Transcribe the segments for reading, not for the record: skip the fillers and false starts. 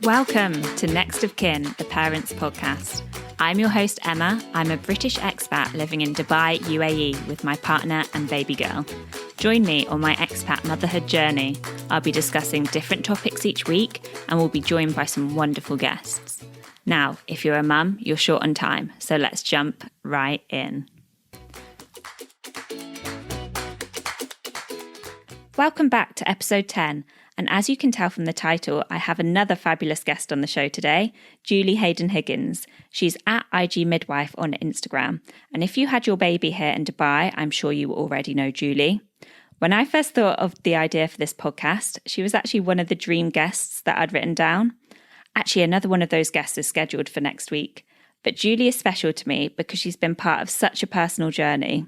Welcome to Next of Kin, the Parents Podcast. I'm your host, Emma. I'm a British expat living in Dubai, UAE, with my partner and baby girl. Join me on my expat motherhood journey. I'll be discussing different topics each week and we'll be joined by some wonderful guests. Now, if you're a mum, you're short on time, so let's jump right in. Welcome back to episode 10. And as you can tell from the title, I have another fabulous guest on the show today, Julie Haydn-Higgins. She's at IG Midwife on Instagram. And if you had your baby here in Dubai, I'm sure you already know Julie. When I first thought of the idea for this podcast, she was actually one of the dream guests that I'd written down. Actually, another one of those guests is scheduled for next week. But Julie is special to me because she's been part of such a personal journey.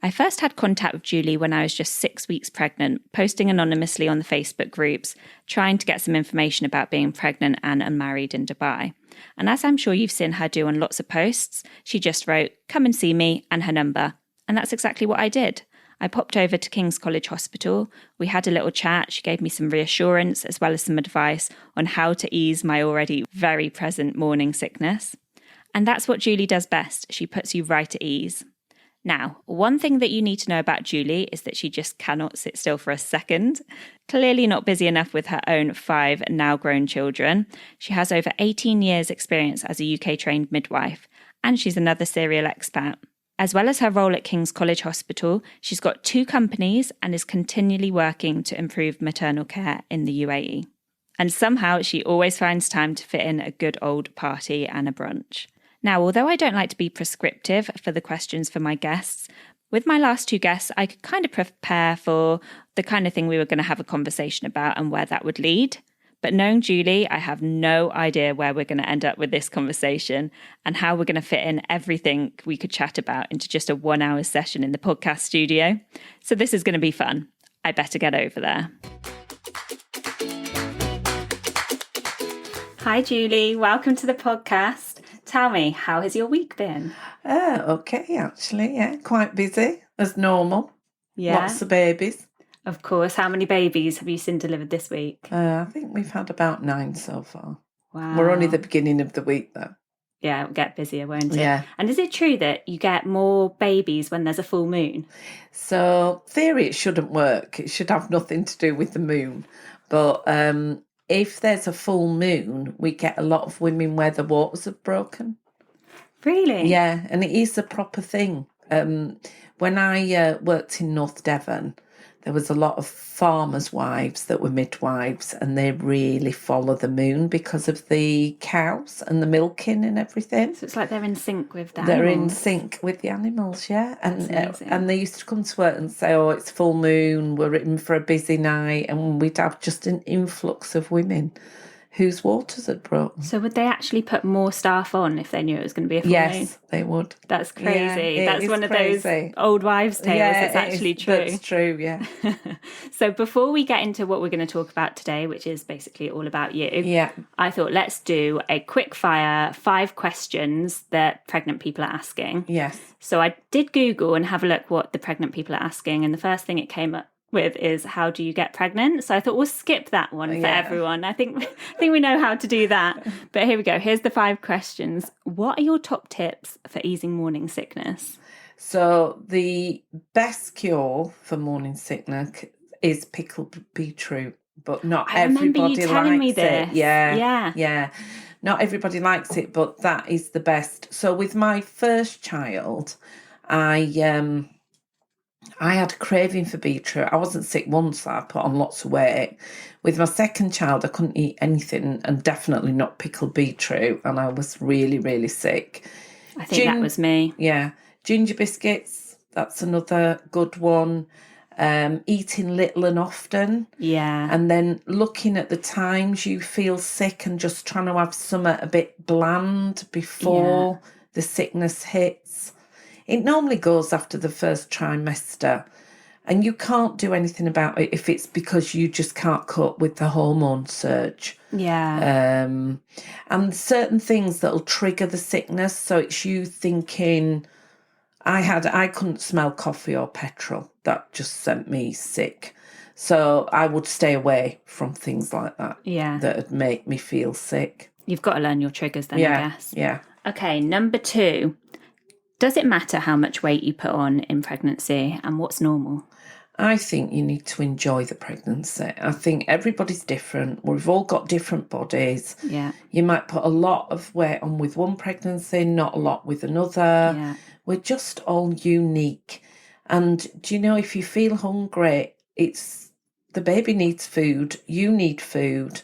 I first had contact with Julie when I was just 6 weeks pregnant, posting anonymously on the Facebook groups, trying to get some information about being pregnant and unmarried in Dubai. And as I'm sure you've seen her do on lots of posts, she just wrote, "Come and see me," and her number. And that's exactly what I did. I popped over to King's College Hospital. We had a little chat. She gave me some reassurance as well as some advice on how to ease my already very present morning sickness. And that's what Julie does best. She puts you right at ease. Now, one thing that you need to know about Julie is that she just cannot sit still for a second. Clearly not busy enough with her own 5 now grown children. She has over 18 years experience as a UK-trained midwife, and she's another serial expat. As well as her role at King's College Hospital, she's got 2 companies and is continually working to improve maternal care in the UAE. And somehow she always finds time to fit in a good old party and a brunch. Now, although I don't like to be prescriptive for the questions for my guests, with my last 2 guests, I could kind of prepare for the kind of thing we were going to have a conversation about and where that would lead. But knowing Julie, I have no idea where we're going to end up with this conversation and how we're going to fit in everything we could chat about into just a 1-hour session in the podcast studio. So this is going to be fun. I better get over there. Hi, Julie. Welcome to the podcast. Tell me, how has your week been? Okay, actually, yeah, quite busy, as normal. Yeah. Lots of babies. Of course. How many babies have you seen delivered this week? I think we've had about 9 so far. Wow. We're only the beginning of the week, though. Yeah, it'll get busier, won't it? Yeah. And is it true that you get more babies when there's a full moon? So, theory, it shouldn't work. It should have nothing to do with the moon. But if there's a full moon, we get a lot of women where the waters have broken. Really? Yeah, and it is a proper thing. When I worked in North Devon, there was a lot of farmers' wives that were midwives, and they really follow the moon because of the cows and the milking and everything. So it's like they're in sync with the They're animals. in sync with the animals, yeah. That's And they used to come to work and say, "Oh, it's full moon, we're in for a busy night," and we'd have just an influx of women whose waters had broken. So would they actually put more staff on if they knew it was going to be a full moon? Yes, they would. That's crazy. Yeah, that's one of those old wives' tales that's actually true. That's true, yeah. So before we get into what we're going to talk about today, which is basically all about you, I thought let's do a quick fire 5 questions that pregnant people are asking. Yes. So I did Google and have a look what the pregnant people are asking, and the first thing it came up with is, how do you get pregnant? So I thought we'll skip that one for everyone. I think we know how to do that. But here we go. Here's the 5 questions. What are your top tips for easing morning sickness? So the best cure for morning sickness is pickled beetroot, but not everybody likes it. I remember you telling me this. Yeah. Not everybody likes it, but that is the best. So with my first child, I had a craving for beetroot. I wasn't sick once, I put on lots of weight. With my second child, I couldn't eat anything, and definitely not pickled beetroot, and I was really, really sick. I think that was me. Yeah. Ginger biscuits, that's another good one. Eating little and often. Yeah. And then looking at the times you feel sick and just trying to have something a bit bland before the sickness hits. It normally goes after the first trimester, and you can't do anything about it if it's because you just can't cope with the hormone surge. Yeah. And certain things that'll trigger the sickness. So it's you thinking, I couldn't smell coffee or petrol. That just sent me sick. So I would stay away from things like that. Yeah. That would make me feel sick. You've got to learn your triggers then, I guess. Yeah. Okay, number 2. Does it matter how much weight you put on in pregnancy and what's normal? I think you need to enjoy the pregnancy. I think everybody's different. We've all got different bodies. Yeah. You might put a lot of weight on with one pregnancy, not a lot with another. Yeah. We're just all unique. And do you know, if you feel hungry, the baby needs food, you need food.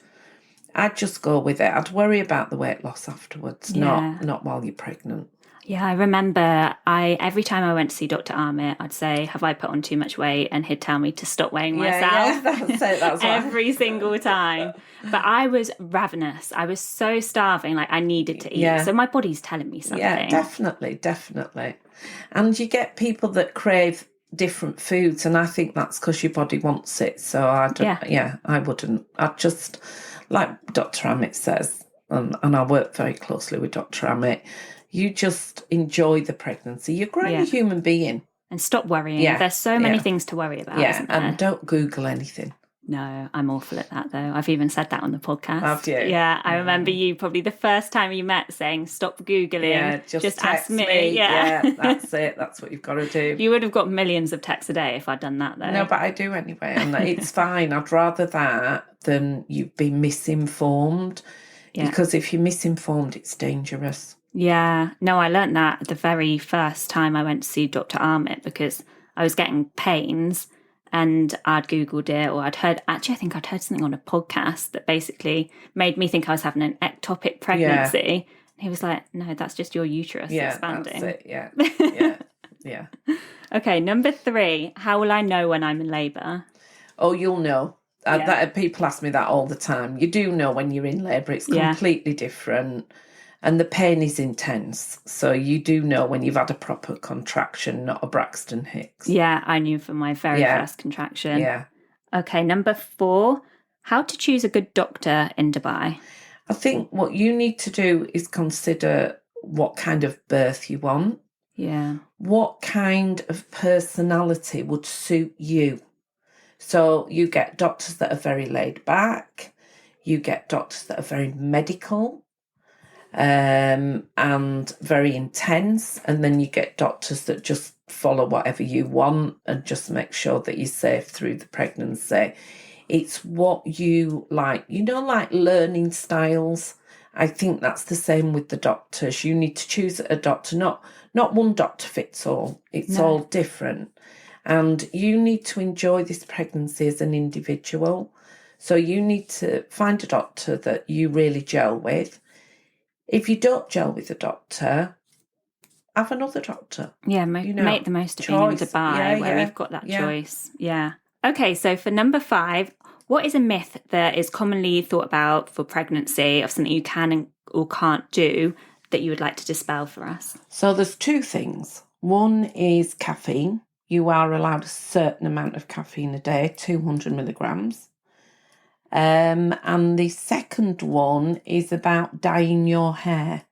I'd just go with it. I'd worry about the weight loss afterwards, not while you're pregnant. Yeah, I remember every time I went to see Dr. Armit, I'd say, have I put on too much weight? And he'd tell me to stop weighing myself. Yeah, that's it. That's every single time. But I was ravenous. I was so starving, like I needed to eat. Yeah. So my body's telling me something. Yeah, definitely. And you get people that crave different foods, and I think that's because your body wants it. So I wouldn't. I'd just, like Dr. Amit says, and I work very closely with Dr. Amit, you just enjoy the pregnancy. You're growing a human being. And stop worrying. Yeah. There's so many things to worry about, isn't there? And don't Google anything. No, I'm awful at that, though. I've even said that on the podcast. Have you? Yeah, I remember you probably the first time you met saying, stop Googling. Yeah, just ask me. Yeah, that's it. That's what you've got to do. You would have got millions of texts a day if I'd done that, though. No, but I do anyway. And it's fine. I'd rather that than you be misinformed. Yeah. Because if you're misinformed, it's dangerous. Yeah. No, I learnt that the very first time I went to see Dr. Armit because I was getting pains and I'd Googled it or I think I'd heard something on a podcast that basically made me think I was having an ectopic pregnancy. Yeah. And he was like, no, that's just your uterus expanding. That's it. Yeah. Okay, number 3, how will I know when I'm in labour? Oh, you'll know. People ask me that all the time. You do know when you're in labour. It's completely different. And the pain is intense. So you do know when you've had a proper contraction, not a Braxton Hicks. Yeah, I knew from my very first contraction. Yeah. Okay, number 4, how to choose a good doctor in Dubai. I think what you need to do is consider what kind of birth you want. Yeah. What kind of personality would suit you? So you get doctors that are very laid back. You get doctors that are very medical. And very intense, and then you get doctors that just follow whatever you want and just make sure that you're safe through the pregnancy. It's what you like, like learning styles. I think that's the same with the doctors. You need to choose a doctor, not one doctor fits all. It's all different, and you need to enjoy this pregnancy as an individual. So you need to find a doctor that you really gel with. If you don't gel with a doctor, have another doctor. Yeah, make the most of being in Dubai where we've got that choice. Yeah. Okay, so for number 5, what is a myth that is commonly thought about for pregnancy of something you can or can't do that you would like to dispel for us? So there's 2 things. One is caffeine. You are allowed a certain amount of caffeine a day, 200 milligrams. And the second one is about dyeing your hair.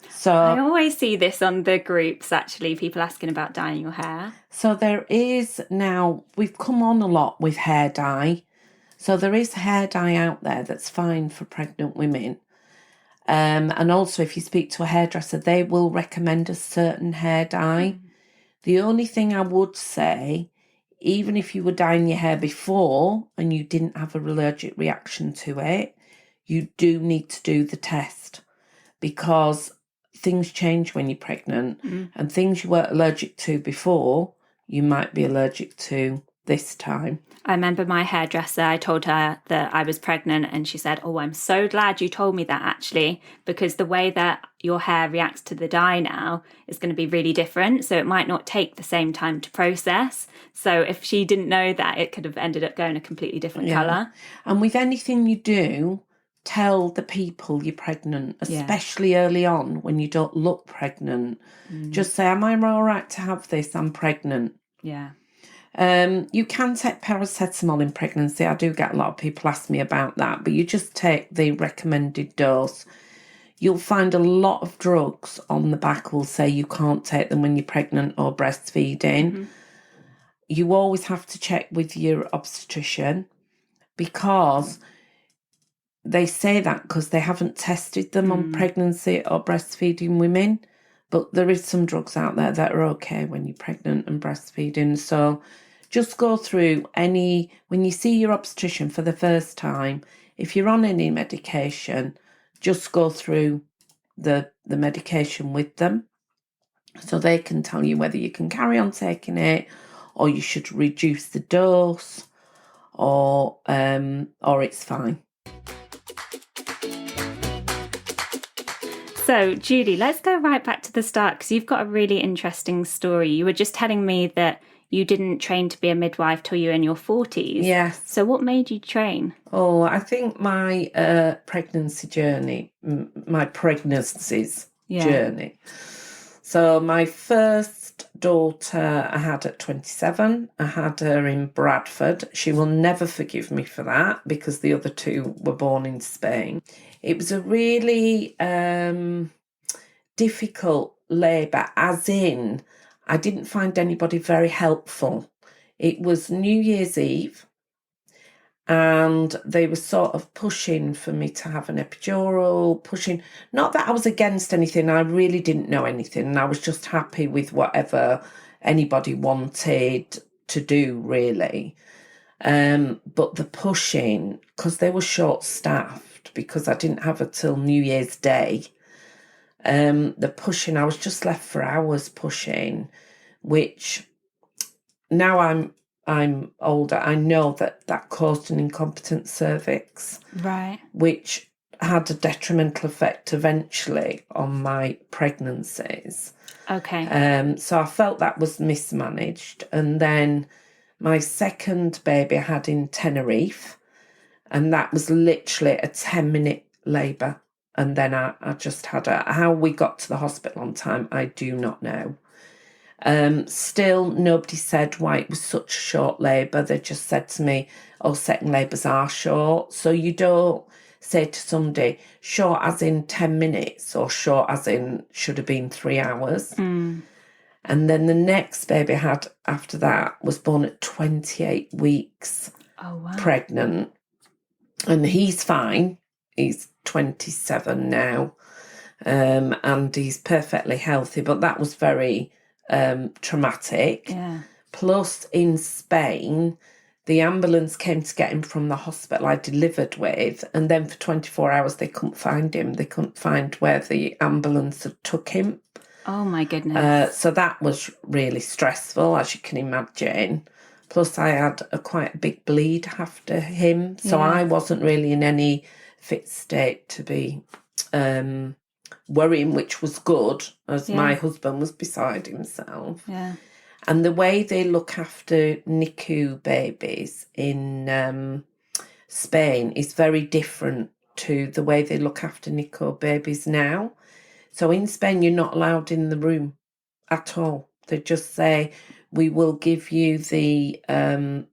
So I always see this on the groups, actually, people asking about dyeing your hair. So there is now, we've come on a lot with hair dye. So there is hair dye out there that's fine for pregnant women. And also if you speak to a hairdresser, they will recommend a certain hair dye. The only thing I would say, even if you were dyeing your hair before and you didn't have an allergic reaction to it, you do need to do the test because things change when you're pregnant and things you weren't allergic to before, you might be allergic to this time. I remember my hairdresser, I told her that I was pregnant and she said, oh, I'm so glad you told me that actually, because the way that your hair reacts to the dye now is going to be really different. So it might not take the same time to process. So if she didn't know that, it could have ended up going a completely different colour. And with anything you do, tell the people you're pregnant, especially early on when you don't look pregnant. Just say, am I all right to have this? I'm pregnant. Yeah. You can take paracetamol in pregnancy. I do get a lot of people ask me about that, but you just take the recommended dose. you'll find a lot of drugs on the back will say you can't take them when you're pregnant or breastfeeding. You always have to check with your obstetrician, because they say that because they haven't tested them on pregnancy or breastfeeding women. But there is some drugs out there that are okay when you're pregnant and breastfeeding. So just go through when you see your obstetrician for the first time, if you're on any medication, just go through the medication with them, so they can tell you whether you can carry on taking it, or you should reduce the dose, or it's fine. So, Julie, let's go right back to the start, because you've got a really interesting story. You were just telling me that you didn't train to be a midwife till you were in your 40s. Yes. So what made you train? Oh, I think my pregnancies journey. So my first daughter I had at 27. I had her in Bradford. She will never forgive me for that, because the other two were born in Spain. It was a really difficult labour, as in I didn't find anybody very helpful. It was New Year's Eve, and they were sort of pushing for me to have an epidural, not that I was against anything, I really didn't know anything, and I was just happy with whatever anybody wanted to do, really. But the pushing, because they were short-staffed, because I didn't have it till New Year's Day, the pushing, I was just left for hours pushing, which now I'm older, I know that caused an incompetent cervix, right, which had a detrimental effect eventually on my pregnancies. Okay. So I felt that was mismanaged. And then my second baby I had in Tenerife, and that was literally a 10-minute labour. And then I just had how we got to the hospital on time, I do not know. Still, nobody said why it was such a short labour. They just said to me, oh, second labours are short. So you don't say to somebody, short as in 10 minutes, or short as in should have been 3 hours. And then the next baby I had after that was born at 28 weeks, pregnant. And he's fine. He's 27 now, and he's perfectly healthy. But that was very traumatic. Yeah. Plus, in Spain, the ambulance came to get him from the hospital I delivered with, and then for 24 hours they couldn't find him. They couldn't find where the ambulance had took him. Oh my goodness. So that was really stressful, as you can imagine. Plus, I had quite a big bleed after him, so I wasn't really in any fit state to be worrying, which was good, as my husband was beside himself. Yeah. And the way they look after NICU babies in Spain is very different to the way they look after NICU babies now. So in Spain, you're not allowed in the room at all. They just say, we will give you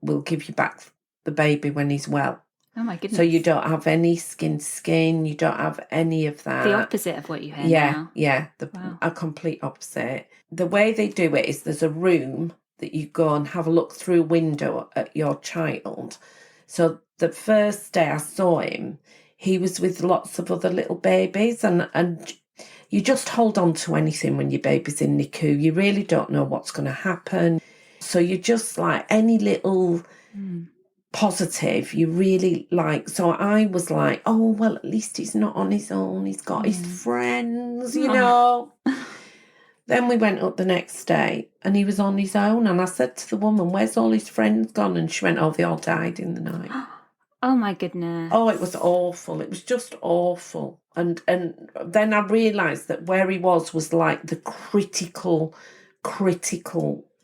we'll give you back the baby when he's well. Oh my goodness. So you don't have any skin to skin, you don't have any of that. The opposite of what you hear now. Yeah, a complete opposite. The way they do it is there's a room that you go and have a look through a window at your child. So the first day I saw him, he was with lots of other little babies, and you just hold on to anything when your baby's in NICU. You really don't know what's going to happen. So you just like any little positive, you really like. So I was like, oh, well, at least he's not on his own. He's got his friends, you know. Then we went up the next day and he was on his own. And I said to the woman, where's all his friends gone? And she went, oh, they all died in the night. Oh my goodness. Oh, it was awful. It was just awful. And then I realised that where he was like the critical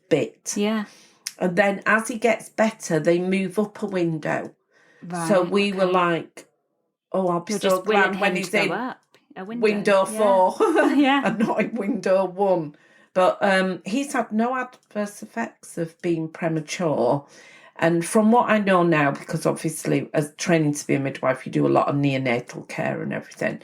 bit. Yeah. And then as he gets better, they move up a window. Right, so we were like, oh, I'll be so glad when he's in window 4 and not in window 1. But he's had no adverse effects of being premature. And from what I know now, because obviously as training to be a midwife, you do a lot of neonatal care and everything,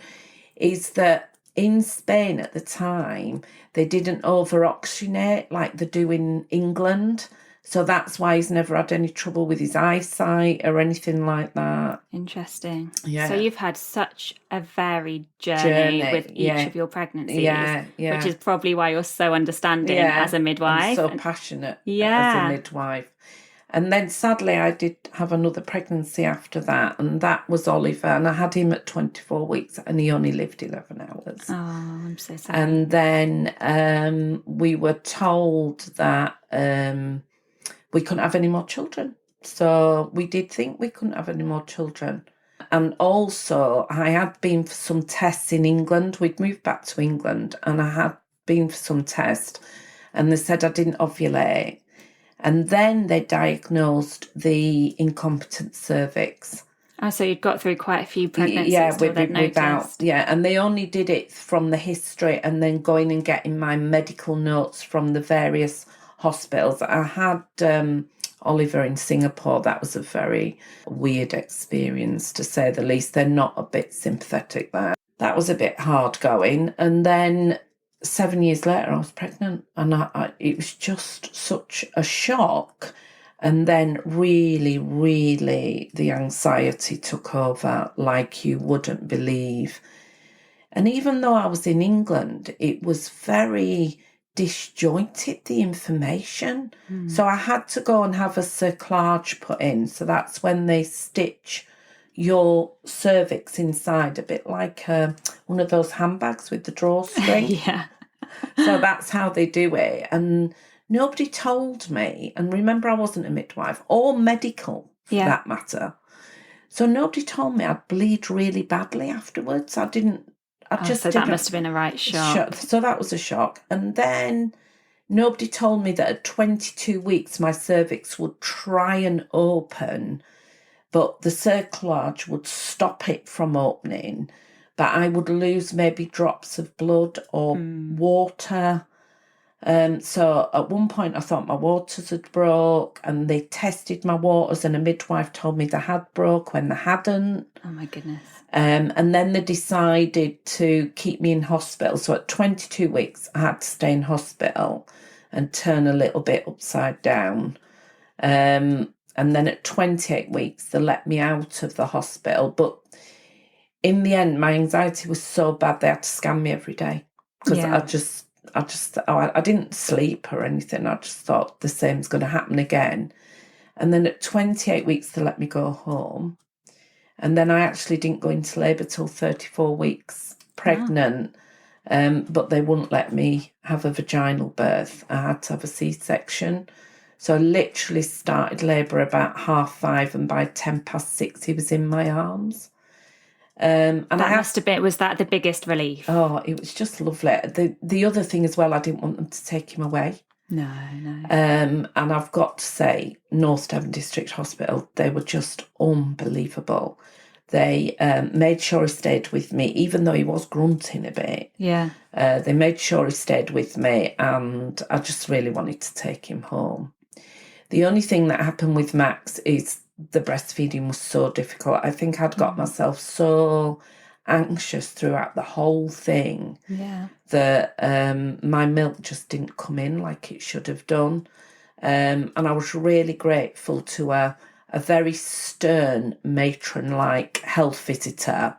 is that in Spain at the time, they didn't over-oxygenate like they do in England. So that's why he's never had any trouble with his eyesight or anything like that. Interesting. Yeah. So you've had such a varied journey with each of your pregnancies, which is probably why you're so understanding as a midwife. I'm so passionate as a midwife. And then sadly, I did have another pregnancy after that, and that was Oliver, and I had him at 24 weeks, and he only lived 11 hours. Oh, I'm so sorry. And then we were told that we couldn't have any more children. So we did think we couldn't have any more children. And also, I had been for some tests in England. We'd moved back to England, and I had been for some tests, and they said I didn't ovulate. And then they diagnosed the incompetent cervix. Oh, so you'd got through quite a few pregnancies without, and they only did it from the history and then going and getting my medical notes from the various hospitals. I had Oliver in Singapore. That was a very weird experience, to say the least. They're not a bit sympathetic there. That was a bit hard going. And then 7 years later, I was pregnant, and it was just such a shock. And then really, really, the anxiety took over like you wouldn't believe. And even though I was in England, it was very disjointed, the information. So I had to go and have a cerclage put in. So that's when they stitch your cervix inside, a bit like one of those handbags with the drawstring. Yeah. So that's how they do it. And nobody told me. And remember, I wasn't a midwife or medical for that matter. So nobody told me I'd bleed really badly afterwards. So that must have been a right shock. So that was a shock. And then nobody told me that at 22 weeks, my cervix would try and open, but the cerclage would stop it from opening, but I would lose maybe drops of blood or water. So at one point I thought my waters had broke, and they tested my waters, and a midwife told me they had broke when they hadn't. Oh my goodness. And then they decided to keep me in hospital. So at 22 weeks, I had to stay in hospital and turn a little bit upside down. And then at 28 weeks, they let me out of the hospital. But in the end, my anxiety was so bad, they had to scan me every day. Because I didn't sleep or anything. I just thought the same's going to happen again. And then at 28 weeks, they let me go home. And then I actually didn't go into labour till 34 weeks pregnant. But they wouldn't let me have a vaginal birth. I had to have a C-section. So I literally started labour about 5:30, and by 6:10 he was in my arms. And was that the biggest relief? Oh, it was just lovely. The other thing as well, I didn't want them to take him away. No. And I've got to say, North Devon District Hospital, they were just unbelievable. They made sure he stayed with me, even though he was grunting a bit. Yeah. They made sure he stayed with me, and I just really wanted to take him home. The only thing that happened with Max is the breastfeeding was so difficult. I think I'd got myself so anxious throughout the whole thing that my milk just didn't come in like it should have done. And I was really grateful to a very stern matron-like health visitor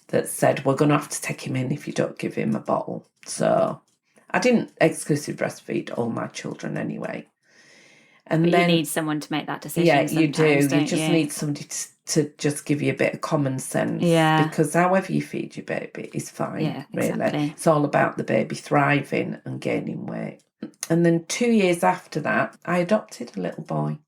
that said, we're going to have to take him in if you don't give him a bottle. So I didn't exclusive breastfeed all my children anyway. But then you need someone to make that decision. Yeah, you do. You just need somebody to just give you a bit of common sense. Yeah. Because however you feed your baby is fine, yeah, really. Exactly. It's all about the baby thriving and gaining weight. And then 2 years after that, I adopted a little boy.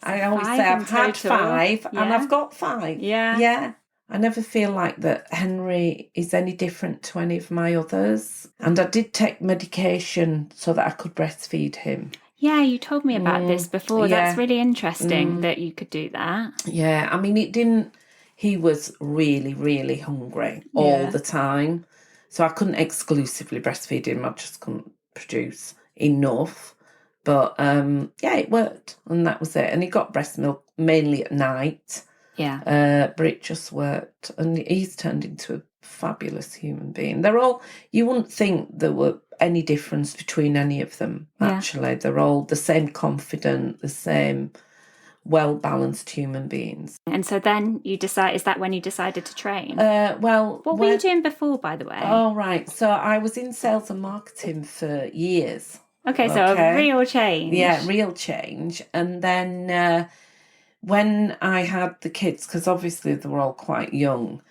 I always say I've had 5 and I've got 5. Yeah. Yeah. I never feel like that Henry is any different to any of my others. And I did take medication so that I could breastfeed him. Yeah, you told me about this before. Yeah. That's really interesting that you could do that. Yeah, I mean, he was really, really hungry all the time. So I couldn't exclusively breastfeed him. I just couldn't produce enough. But it worked, and that was it. And he got breast milk mainly at night. Yeah. But it just worked. And he's turned into a fabulous human being. They're all, you wouldn't think there were any difference between any of them, actually. They're all the same confident, the same well-balanced human beings. And so then is that when you decided to train? What were you doing before, by the way? Oh, right. So I was in sales and marketing for years. Okay, so a real change. Yeah, real change. And then when I had the kids, because obviously they were all quite young,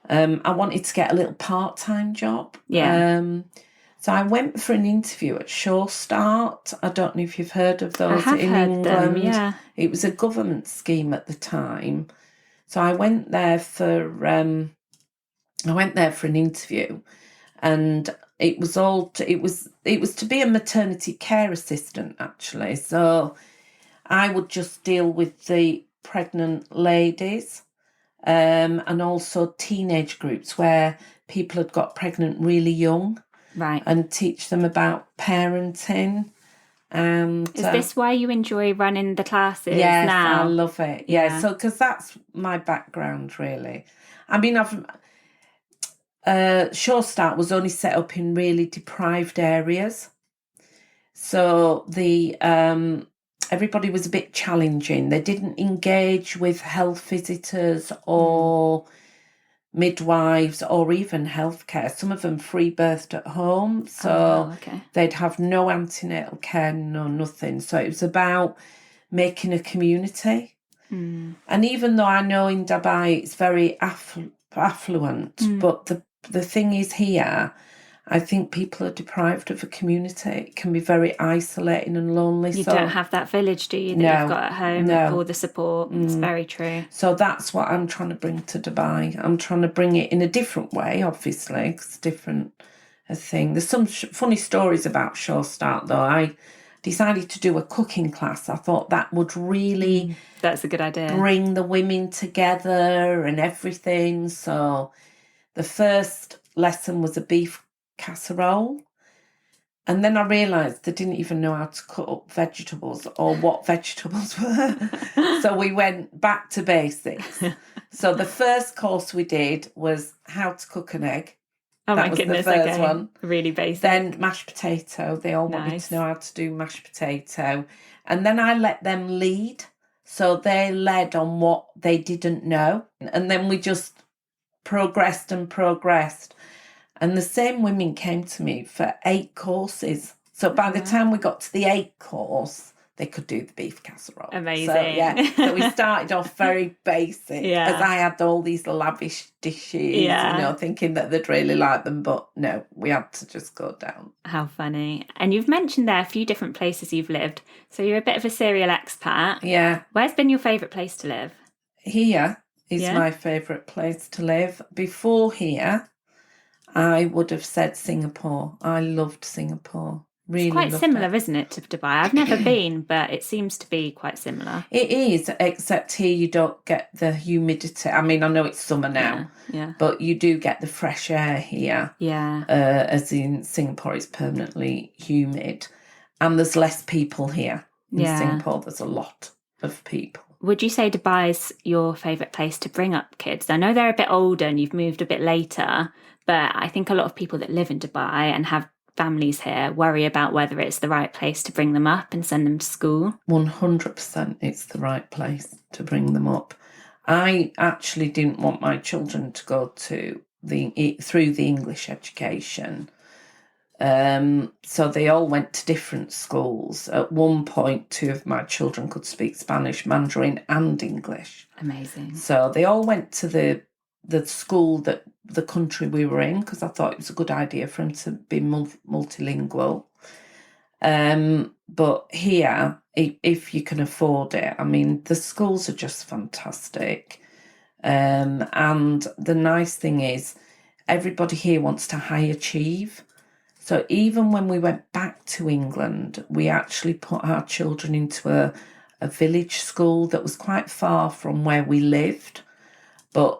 I wanted to get a little part-time job. Yeah. So I went for an interview at Sure Start. I don't know if you've heard of those in England. Them, yeah. It was a government scheme at the time. So I went there for an interview, and it was to be a maternity care assistant, actually. So I would just deal with the pregnant ladies, and also teenage groups where people had got pregnant really young. Right. And teach them about parenting. And is this why you enjoy running the classes now? Yes, I love it. Yeah. So because that's my background, really. I mean, Sure Start was only set up in really deprived areas, so the everybody was a bit challenging. They didn't engage with health visitors or midwives or even healthcare. Some of them free birthed at home, so they'd have no antenatal care, no nothing. So it was about making a community. And even though I know in Dubai it's very affluent, but the thing is here, I think people are deprived of a community. It can be very isolating and lonely. You don't have that village, do you, that you've got at home for the support. It's very true. So that's what I'm trying to bring to Dubai. I'm trying to bring it in a different way, obviously, because it's different a thing. There's some funny stories about Sure Start, though. I decided to do a cooking class. I thought that would really... that's a good idea. Bring the women together and everything. So the first lesson was a beef casserole, and then I realised they didn't even know how to cut up vegetables or what vegetables were. So we went back to basics. So the first course we did was how to cook an egg. Oh, that my was goodness, the first one. Really basic. Then mashed potato. They all wanted to know how to do mashed potato. And then I let them lead. So they led on what they didn't know. And then we just progressed and progressed. And the same women came to me for 8 courses. So by the time we got to the 8th course, they could do the beef casserole. Amazing. So we started off very basic, as I had all these lavish dishes, thinking that they'd really like them. But no, we had to just go down. How funny. And you've mentioned there a few different places you've lived. So you're a bit of a serial expat. Yeah. Where's been your favourite place to live? Here is my favourite place to live. Before here, I would have said Singapore. I loved Singapore. Really, it's quite similar, isn't it, to Dubai? I've never been, but it seems to be quite similar. It is, except here you don't get the humidity. I mean, I know it's summer now, but you do get the fresh air here. Yeah. As in Singapore, it's permanently humid, and there's less people here. In Singapore, there's a lot of people. Would you say Dubai's your favourite place to bring up kids? I know they're a bit older and you've moved a bit later, but I think a lot of people that live in Dubai and have families here worry about whether it's the right place to bring them up and send them to school. 100% it's the right place to bring them up. I actually didn't want my children to go through the English education. So they all went to different schools. At one point, 2 of my children could speak Spanish, Mandarin and English. Amazing. So they all went to the school that the country we were in, because I thought it was a good idea for them to be multilingual. But here, if you can afford it, I mean, the schools are just fantastic. And the nice thing is, everybody here wants to high achieve. So even when we went back to England, we actually put our children into a village school that was quite far from where we lived, but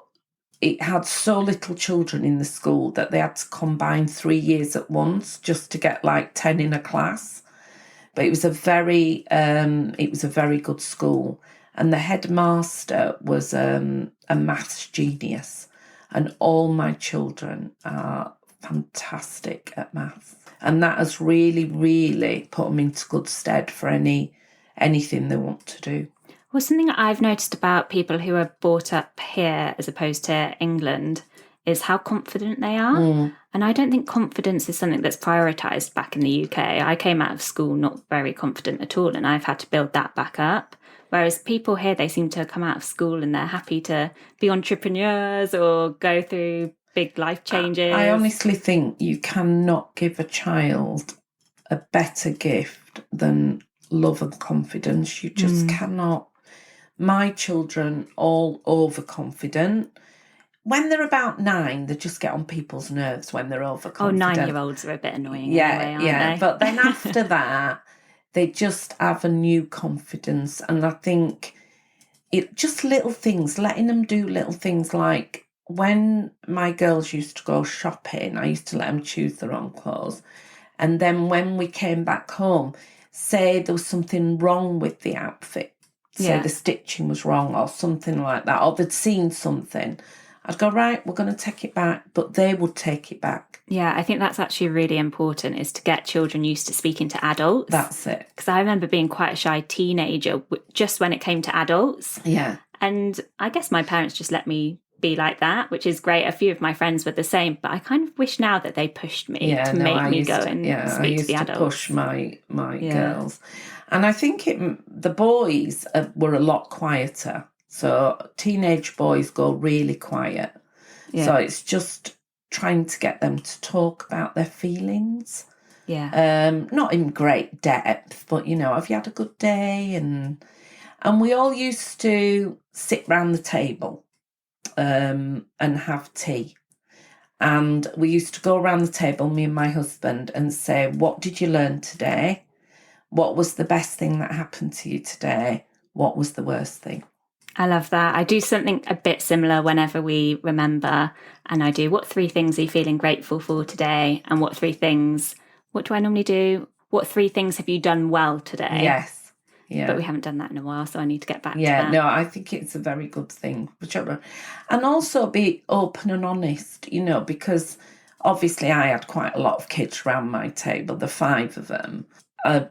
it had so little children in the school that they had to combine 3 years at once just to get like 10 in a class. But it was a very good school, and the headmaster was a maths genius, and all my children are fantastic at maths. And that has really, really put them into good stead for anything they want to do. Well, something that I've noticed about people who are brought up here as opposed to England is how confident they are. And I don't think confidence is something that's prioritised back in the UK. I came out of school not very confident at all, and I've had to build that back up. Whereas people here, they seem to come out of school and they're happy to be entrepreneurs or go through big life changes. I honestly think you cannot give a child a better gift than love and confidence. You just cannot. My children, all overconfident. When they're about 9, they just get on people's nerves when they're overconfident. Oh, 9-year-olds are a bit annoying anyway, aren't they? But then after that, they just have a new confidence. And I think just little things, letting them do little things like when my girls used to go shopping, I used to let them choose their own clothes. And then when we came back home, say there was something wrong with the outfit, say the stitching was wrong or something like that, or they'd seen something, I'd go, right, we're going to take it back, but they would take it back. Yeah, I think that's actually really important, is to get children used to speaking to adults. That's it. Because I remember being quite a shy teenager just when it came to adults. Yeah. And I guess my parents just let me be like that, which is great. A few of my friends were the same, but I kind of wish now that they pushed me to make me go and speak to the adults. I used to push my girls. And I think the boys were a lot quieter. So teenage boys go really quiet. Yeah. So it's just trying to get them to talk about their feelings. Yeah. Not in great depth, but, have you had a good day? And we all used to sit round the table and have tea. And we used to go around the table, me and my husband, and say, what did you learn today? What was the best thing that happened to you today? What was the worst thing? I love that. I do something a bit similar whenever we remember, and I do, what 3 things are you feeling grateful for today? And what do I normally do? What 3 things have you done well today? Yes. Yeah. But we haven't done that in a while, so I need to get back to that. Yeah, no, I think it's a very good thing for children. And also be open and honest, because obviously I had quite a lot of kids around my table, the 5 of them.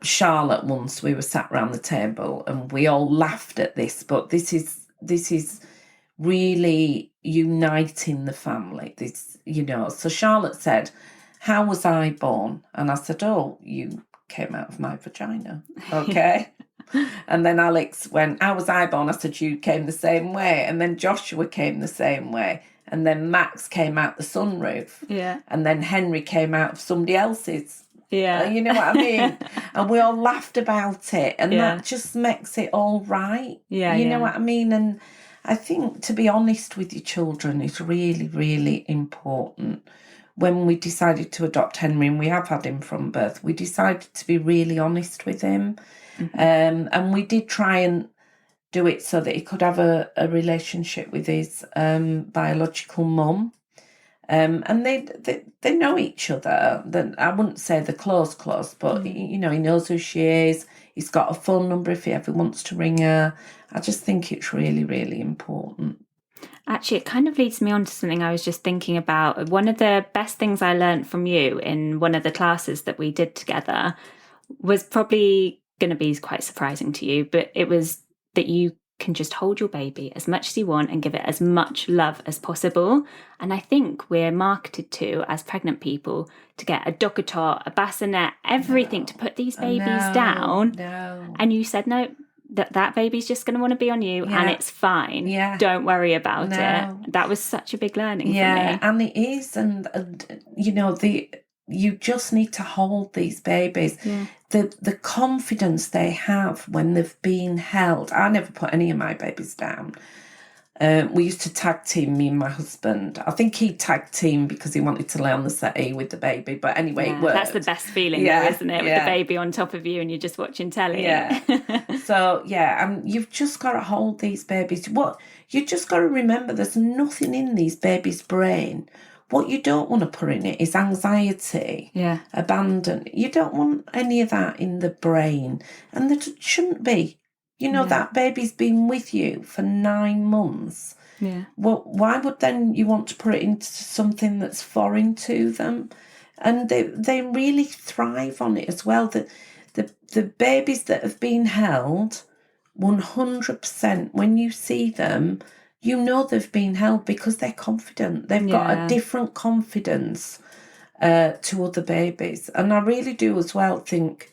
Charlotte, once we were sat around the table and we all laughed at this, but this is really uniting the family. So Charlotte said, how was I born? And I said, oh, you came out of my vagina. Okay. And then Alex went, how was I born? I said, you came the same way. And then Joshua came the same way. And then Max came out the sunroof. Yeah. And then Henry came out of somebody else's. Yeah. You know what I mean? And we all laughed about it. And that just makes it all right. Yeah. You know what I mean? And I think to be honest with your children is really, really important. When we decided to adopt Henry, and we have had him from birth, we decided to be really honest with him. Mm-hmm. And we did try and do it so that he could have a relationship with his biological mum. And they know each other. I wouldn't say they're close, but, he knows who she is. He's got a phone number if he ever wants to ring her. I just think it's really, really important. Actually, it kind of leads me on to something I was just thinking about. One of the best things I learned from you in one of the classes that we did together was probably going to be quite surprising to you, but it was that you can just hold your baby as much as you want and give it as much love as possible. And I think we're marketed to, as pregnant people, to get a docatot, a bassinet, everything to put these babies down. No. And you said, no, that baby's just going to want to be on you and it's fine. Yeah. Don't worry about it. That was such a big learning for me. Yeah, and it is. And you just need to hold these babies. Yeah. The confidence they have when they've been held. I never put any of my babies down. We used to tag team, me and my husband. I think he tag team because he wanted to lay on the settee with the baby. But anyway, it worked. That's the best feeling, though, isn't it? With the baby on top of you and you're just watching telly. Yeah. So, you've just got to hold these babies. You just got to remember there's nothing in these babies' brain. What you don't want to put in it is anxiety, abandon. You don't want any of that in the brain. And there shouldn't be. That baby's been with you for 9 months. Yeah. Well, why would then you want to put it into something that's foreign to them? And they really thrive on it as well. The babies that have been held, 100%, when you see them, you know they've been held because they're confident. They've got a different confidence to other babies. And I really do as well think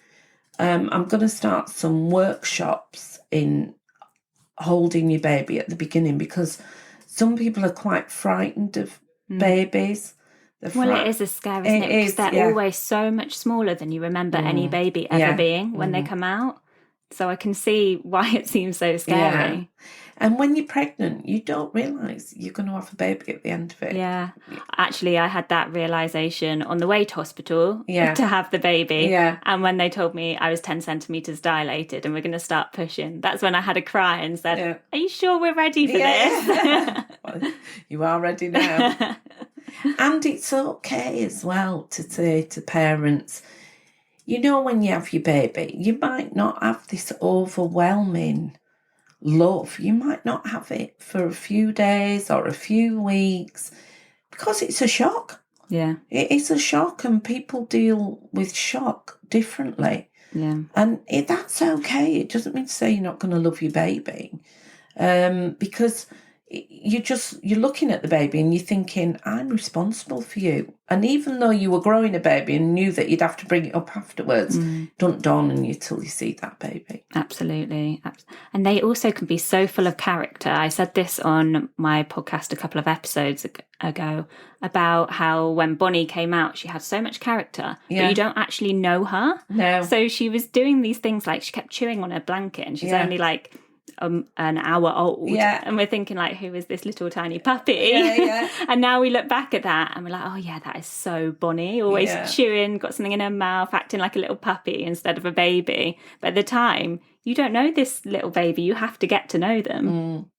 I'm going to start some workshops in holding your baby at the beginning, because some people are quite frightened of babies. Well, it is a scare, isn't it? Because they're always so much smaller than you remember any baby ever being when they come out. So I can see why it seems so scary. Yeah. And when you're pregnant, you don't realise you're going to have a baby at the end of it. Yeah. Actually, I had that realisation on the way to hospital to have the baby. Yeah. And when they told me I was 10 centimetres dilated and we're going to start pushing, that's when I had a cry and said, are you sure we're ready for this? Well, you are ready now. And it's okay as well to say to parents, you know, when you have your baby, you might not have this overwhelming love. You might not have it for a few days or a few weeks because it's a shock. Yeah. It is a shock, and people deal with shock differently. Yeah. And that's okay. It doesn't mean to say you're not going to love your baby, because you're looking at the baby and you're thinking, I'm responsible for you. And even though you were growing a baby and knew that you'd have to bring it up afterwards, don't dawn on you till you see that baby. Absolutely. And they also can be so full of character. I said this on my podcast a couple of episodes ago about how when Bonnie came out, she had so much character, but you don't actually know her. No. So she was doing these things like she kept chewing on her blanket, and she's only like an hour old, and we're thinking like, who is this little tiny puppy? And now we look back at that and we're like, oh yeah, that is so Bonnie, always chewing, got something in her mouth, acting like a little puppy instead of a baby. But at the time, you don't know this little baby, you have to get to know them.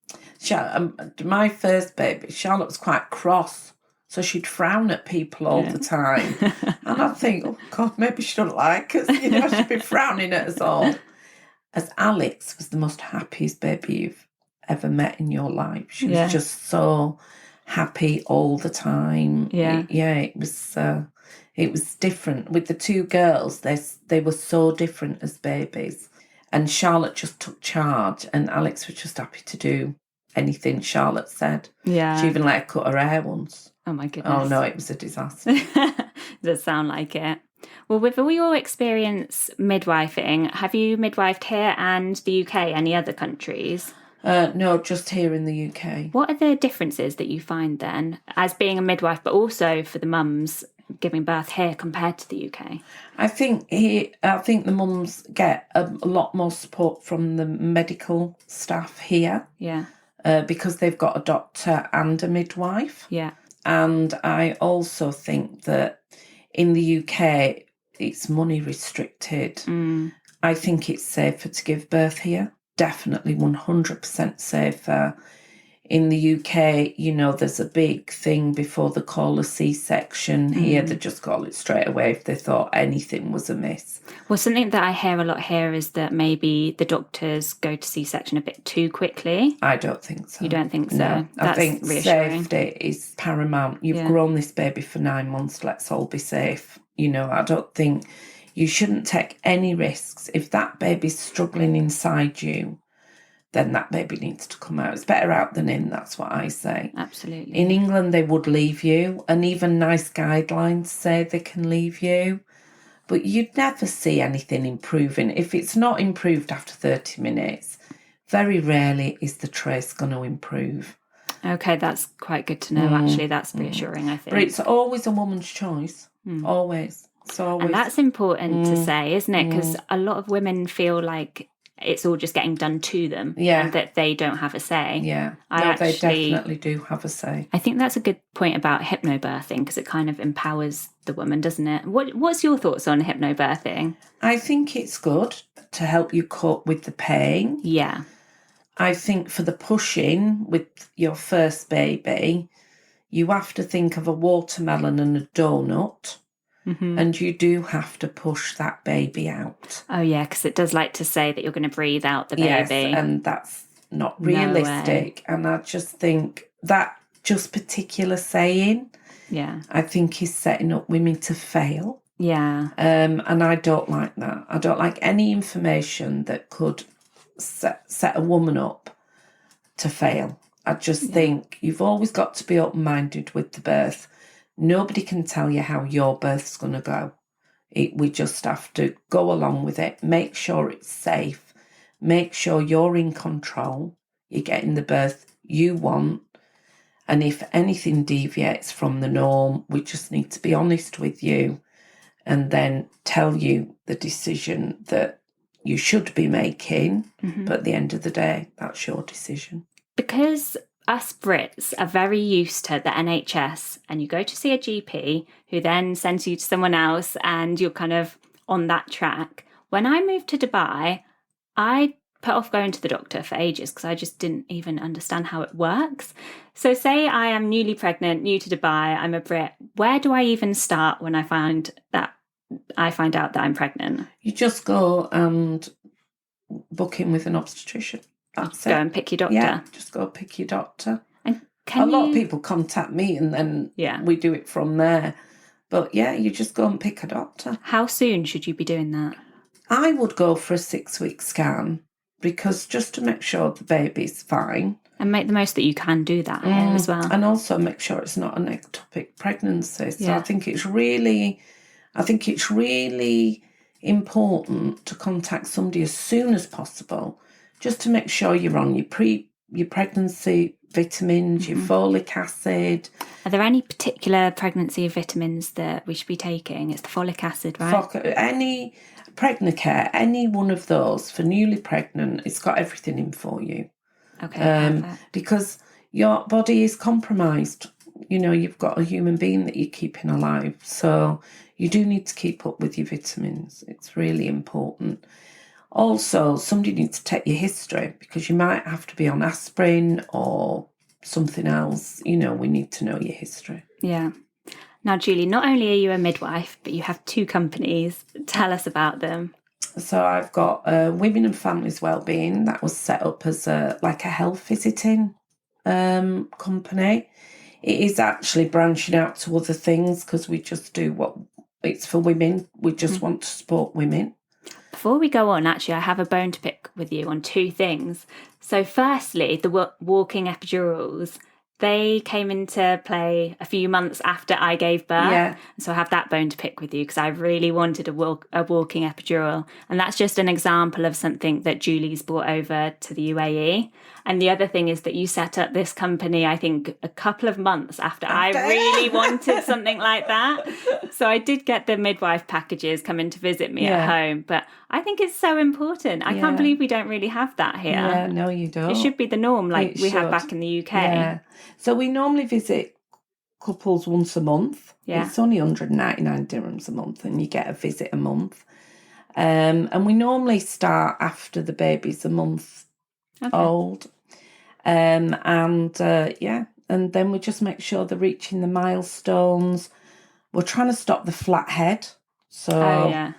My first baby, Charlotte, was quite cross, so she'd frown at people all the time. And I'd think, oh God, maybe she don't like us, she'd be frowning at us all. As Alex was the most happiest baby you've ever met in your life. She was just so happy all the time. It was different. With the two girls, they were so different as babies. And Charlotte just took charge, and Alex was just happy to do anything Charlotte said. Yeah. She even let her cut her hair once. Oh my goodness. Oh no, it was a disaster. Does sound like it. Well, with all your experience midwifing, have you midwifed here and the UK, any other countries? No, just here in the UK. What are the differences that you find then as being a midwife, but also for the mums giving birth here compared to the UK? I think the mums get a lot more support from the medical staff here. Yeah. Because they've got a doctor and a midwife. Yeah. And I also think that in the UK, it's money restricted. I think it's safer to give birth here. Definitely 100% safer. In the UK, there's a big thing before they call a C-section. Here, they just call it straight away if they thought anything was amiss. Well, something that I hear a lot here is that maybe the doctors go to C-section a bit too quickly. I don't think so. You don't think so? No, That's I think reassuring. Safety is paramount. You've grown this baby for 9 months. Let's all be safe. I don't think you shouldn't take any risks. If that baby's struggling inside you, then that baby needs to come out. It's better out than in, that's what I say. Absolutely. In England, they would leave you, and even nice guidelines say they can leave you. But you'd never see anything improving. If it's not improved after 30 minutes, very rarely is the trace going to improve. Okay, that's quite good to know, actually. That's reassuring, I think. But it's always a woman's choice. Always. And that's important to say, isn't it? Because a lot of women feel like it's all just getting done to them and that they don't have a say. Yeah, they definitely do have a say. I think that's a good point about hypnobirthing, because it kind of empowers the woman, doesn't it? What's your thoughts on hypnobirthing? I think it's good to help you cope with the pain. Yeah. I think for the pushing with your first baby, you have to think of a watermelon and a donut. And you do have to push that baby out. Oh, yeah, because it does like to say that you're going to breathe out the baby. Yes, and that's not No way. realistic. And I just think that just particular saying, I think is setting up women to fail. Yeah. And I don't like that. I don't like any information that could set a woman up to fail. I just think you've always got to be open-minded with the birth. Nobody can tell you how your birth's going to go. We just have to go along with it, make sure it's safe, make sure you're in control, you're getting the birth you want. And if anything deviates from the norm, we just need to be honest with you and then tell you the decision that you should be making. But at the end of the day, that's your decision. Because us Brits are very used to the NHS, and you go to see a GP who then sends you to someone else and you're kind of on that track. When I moved to Dubai, I put off going to the doctor for ages because I just didn't even understand how it works. So say I am newly pregnant, new to Dubai, I'm a Brit. Where do I even start when I find out that I'm pregnant? You just go and book in with an obstetrician. That's Go and pick your doctor. Yeah, just go pick your doctor. And a lot of people contact me and then we do it from there. But yeah, you just go and pick a doctor. How soon should you be doing that? I would go for a 6-week scan because just to make sure the baby's fine. And make the most that you can do that here as well. And also make sure it's not an ectopic pregnancy. So I think it's really important to contact somebody as soon as possible, just to make sure you're on your pregnancy vitamins, your folic acid. Are there any particular pregnancy vitamins that we should be taking? It's the folic acid, right? Any Pregnacare, any one of those for newly pregnant, it's got everything in for you. Okay, because your body is compromised. You know, you've got a human being that you're keeping alive. So you do need to keep up with your vitamins. It's really important. Also, somebody needs to take your history because you might have to be on aspirin or something else. You know, we need to know your history. Yeah. Now, Julie, not only are you a midwife, but you have 2 companies. Tell us about them. So I've got Women and Families Wellbeing. That was set up as a health visiting company. It is actually branching out to other things because we just do what it's for women. We just want to support women. Before we go on, actually, I have a bone to pick with you on 2 things. So firstly, the walking epidurals, they came into play a few months after I gave birth. Yeah. So I have that bone to pick with you because I really wanted a walking epidural. And that's just an example of something that Julie's brought over to the UAE. And the other thing is that you set up this company, I think, a couple of months after I really wanted something like that. So I did get the midwife packages coming to visit me at home. But I think it's so important. I can't believe we don't really have that here. Yeah, no, you don't. It should be the norm like we have back in the UK. Yeah. So we normally visit couples once a month. Yeah. It's only 199 dirhams a month and you get a visit a month. And we normally start after the baby's a month old. And then we just make sure they're reaching the milestones. We're trying to stop the flat head. So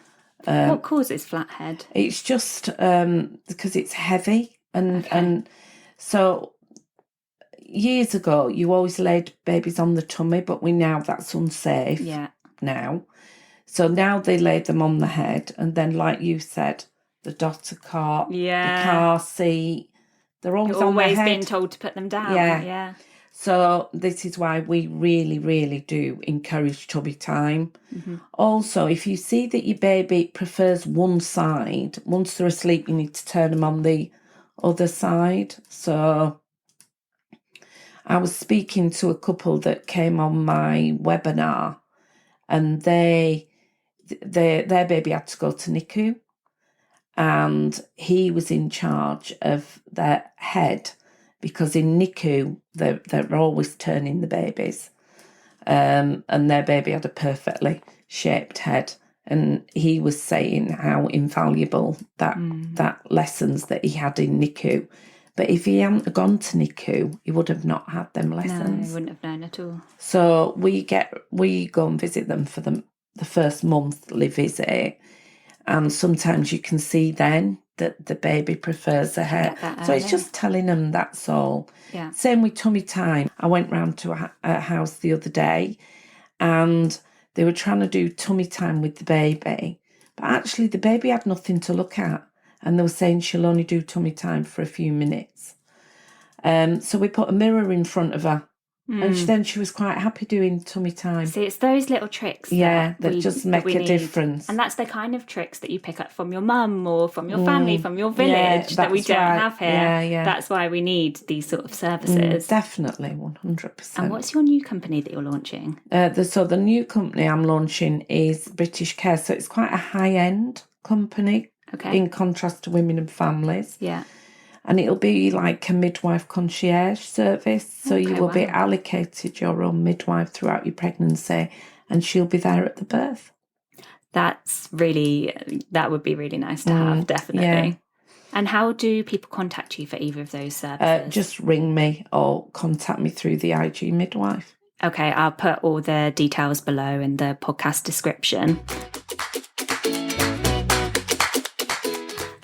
what causes flat head? It's just because it's heavy and so years ago you always laid babies on the tummy, but that's unsafe now. So now they lay them on the head, and then like you said, the dotter cot, the car seat, they're always on the head. Being told to put them down. Yeah. So this is why we really, really do encourage tubby time. Mm-hmm. Also, if you see that your baby prefers one side, once they're asleep, you need to turn them on the other side. So I was speaking to a couple that came on my webinar, and their baby had to go to NICU, and he was in charge of their head because in NICU they're always turning the babies, and their baby had a perfectly shaped head, and he was saying how invaluable that lessons that he had in NICU. But if he hadn't gone to NICU, he would have not had them lessons. No, he wouldn't have known at all. So we go and visit them for the first monthly visit, And sometimes you can see then that the baby prefers a hair. So it's just telling them, that's all. Yeah. Same with tummy time. I went round to a house the other day and they were trying to do tummy time with the baby. But actually the baby had nothing to look at. And they were saying she'll only do tummy time for a few minutes. So we put a mirror in front of her. And then she was quite happy doing tummy time. See, it's those little tricks that just make a difference. And that's the kind of tricks that you pick up from your mum or from your family, from your village, that we don't have here. Yeah. That's why we need these sort of services. Definitely, 100%. And what's your new company that you're launching? The new company I'm launching is British Care. So it's quite a high-end company in contrast to women and families. Yeah. And it'll be like a midwife concierge service. So you will be allocated your own midwife throughout your pregnancy and she'll be there at the birth. That would be really nice to have, definitely. Yeah. And how do people contact you for either of those services? Just ring me or contact me through the IG Midwife. Okay, I'll put all the details below in the podcast description.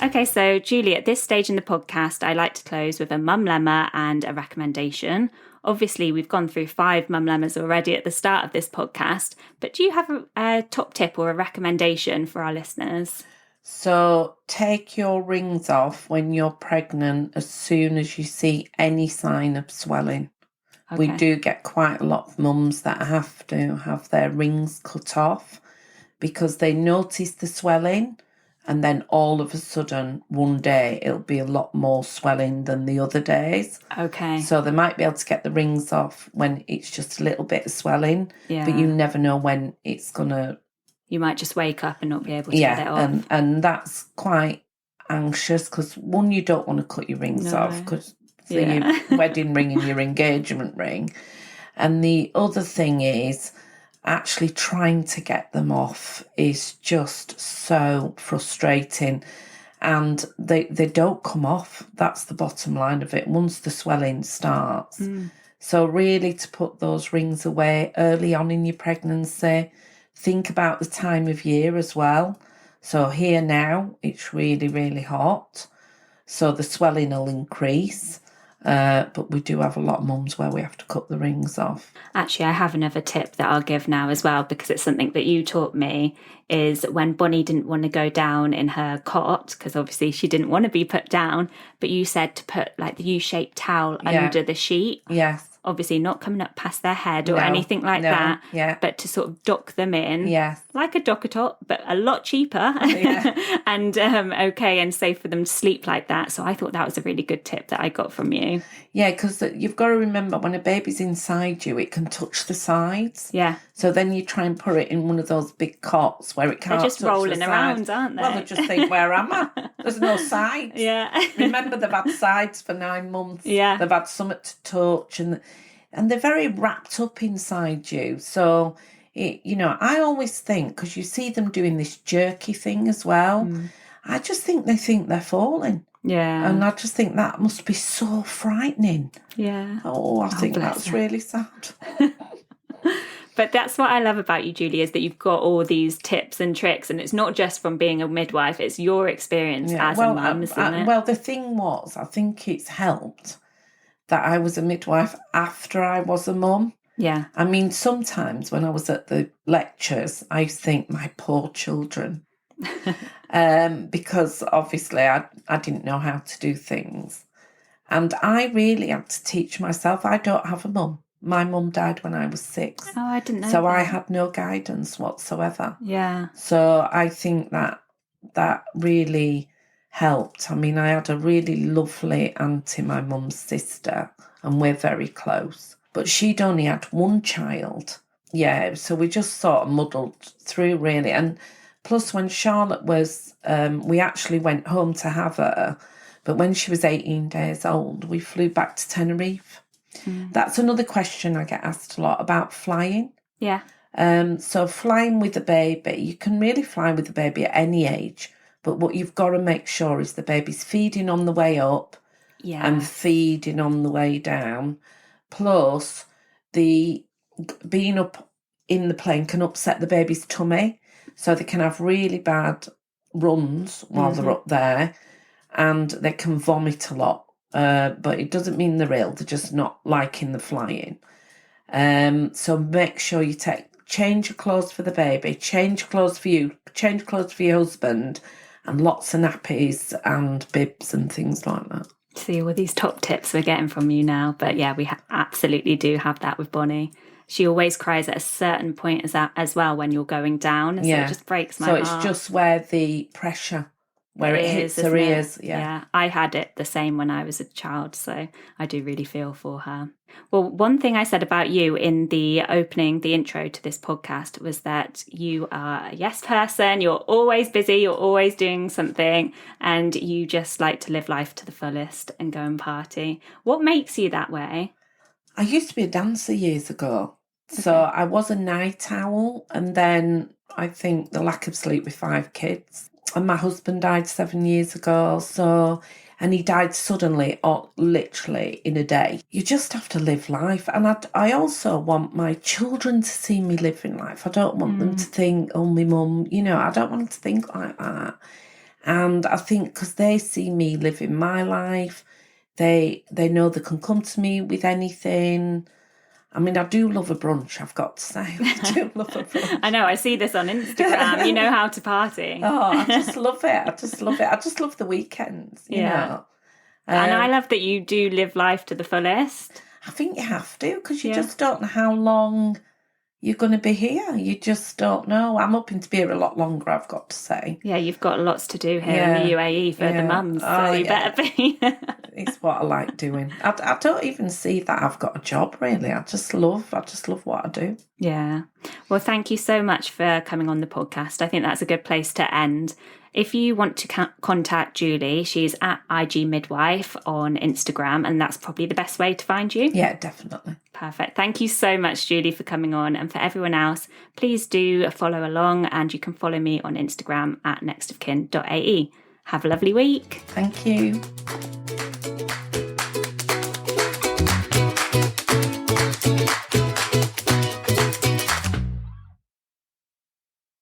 Okay, so Julie, at this stage in the podcast, I like to close with a mum lemma and a recommendation. Obviously, we've gone through 5 mum lemmas already at the start of this podcast, but do you have a top tip or a recommendation for our listeners? So take your rings off when you're pregnant as soon as you see any sign of swelling. Okay. We do get quite a lot of mums that have to have their rings cut off because they notice the swelling. And then all of a sudden, one day, it'll be a lot more swelling than the other days. Okay. So they might be able to get the rings off when it's just a little bit of swelling. Yeah. But you never know when it's going to... You might just wake up and not be able to get it off. And that's quite anxious because, one, you don't want to cut your rings off because your wedding ring and your engagement ring. And the other thing is... actually trying to get them off is just so frustrating and they don't come off. That's the bottom line of it once the swelling starts. So really to put those rings away early on in your pregnancy. Think about the time of year as well. So here now it's really, really hot, so the swelling will increase. But we do have a lot of mums where we have to cut the rings off. Actually, I have another tip that I'll give now as well, because it's something that you taught me, is when Bonnie didn't want to go down in her cot, because obviously she didn't want to be put down, but you said to put like the U-shaped towel under the sheet. Yes. Obviously not coming up past their head or anything like that, but to sort of dock them in, like a docker top, but a lot cheaper and and safe for them to sleep like that. So I thought that was a really good tip that I got from you. Yeah, because you've got to remember when a baby's inside you, it can touch the sides. Yeah. So then you try and put it in one of those big cots where it can't. They're just rolling around, aren't they? Well, they just think, where am I? There's no sides. Yeah. Remember, they've had sides for 9 months. Yeah. They've had something to touch and they're very wrapped up inside you. So, I always think, because you see them doing this jerky thing as well, I just think they think they're falling. Yeah. And I just think that must be so frightening. Yeah. Oh, I think that's really sad. But that's what I love about you, Julie, is that you've got all these tips and tricks, and it's not just from being a midwife, it's your experience as a mum, isn't it? Well, the thing was, I think it's helped that I was a midwife after I was a mum. Yeah. I mean, sometimes when I was at the lectures, I used to think, my poor children, because obviously I didn't know how to do things. And I really had to teach myself. I don't have a mum. My mum died when I was 6. Oh, I didn't know So that. I had no guidance whatsoever. Yeah. So I think that really helped. I mean, I had a really lovely auntie, my mum's sister, and we're very close. But she'd only had 1 child. Yeah, so we just sort of muddled through, really. And plus, when Charlotte was, we actually went home to have her. But when she was 18 days old, we flew back to Tenerife. That's another question I get asked a lot about flying. Yeah. So flying with a baby, you can really fly with a baby at any age. But what you've got to make sure is the baby's feeding on the way up and feeding on the way down. Plus, the being up in the plane can upset the baby's tummy. So they can have really bad runs while they're up there, and they can vomit a lot. But it doesn't mean they're ill. They're just not liking the flying. So make sure you change your clothes for the baby, change clothes for you, change clothes for your husband, and lots of nappies and bibs and things like that. See all these top tips we're getting from you now. But yeah, we absolutely do have that with Bonnie. She always cries at a certain point as well when you're going down. So it just breaks my heart. So it's just where the pressure, where it hits her ears. Yeah, I had it the same when I was a child. So I do really feel for her. Well, one thing I said about you in the intro to this podcast was that you are a yes person. You're always busy. You're always doing something. And you just like to live life to the fullest and go and party. What makes you that way? I used to be a dancer years ago. So I was a night owl, and then I think the lack of sleep with 5 kids. And my husband died 7 years ago, and he died suddenly, or literally in a day. You just have to live life. And I also want my children to see me living life. I don't want them to think, oh, my mum, I don't want them to think like that. And I think because they see me living my life, they know they can come to me with anything. I mean, I do love a brunch, I've got to say. I do love a brunch. I know, I see this on Instagram. You know how to party. Oh, I just love it. I just love the weekends, you know. And I love that you do live life to the fullest. I think you have to, because you just don't know how long you're going to be here. You just don't know. I'm hoping to be here a lot longer, I've got to say. Yeah, you've got lots to do here in the UAE for the mums, so you better be. It's what I like doing. I don't even see that I've got a job, really. I just love what I do. Yeah. Well, thank you so much for coming on the podcast. I think that's a good place to end. If you want to contact Julie, she's at IG Midwife on Instagram, and that's probably the best way to find you. Yeah, definitely. Perfect. Thank you so much, Julie, for coming on. And for everyone else, please do follow along, and you can follow me on Instagram at nextofkin.ae. Have a lovely week. Thank you.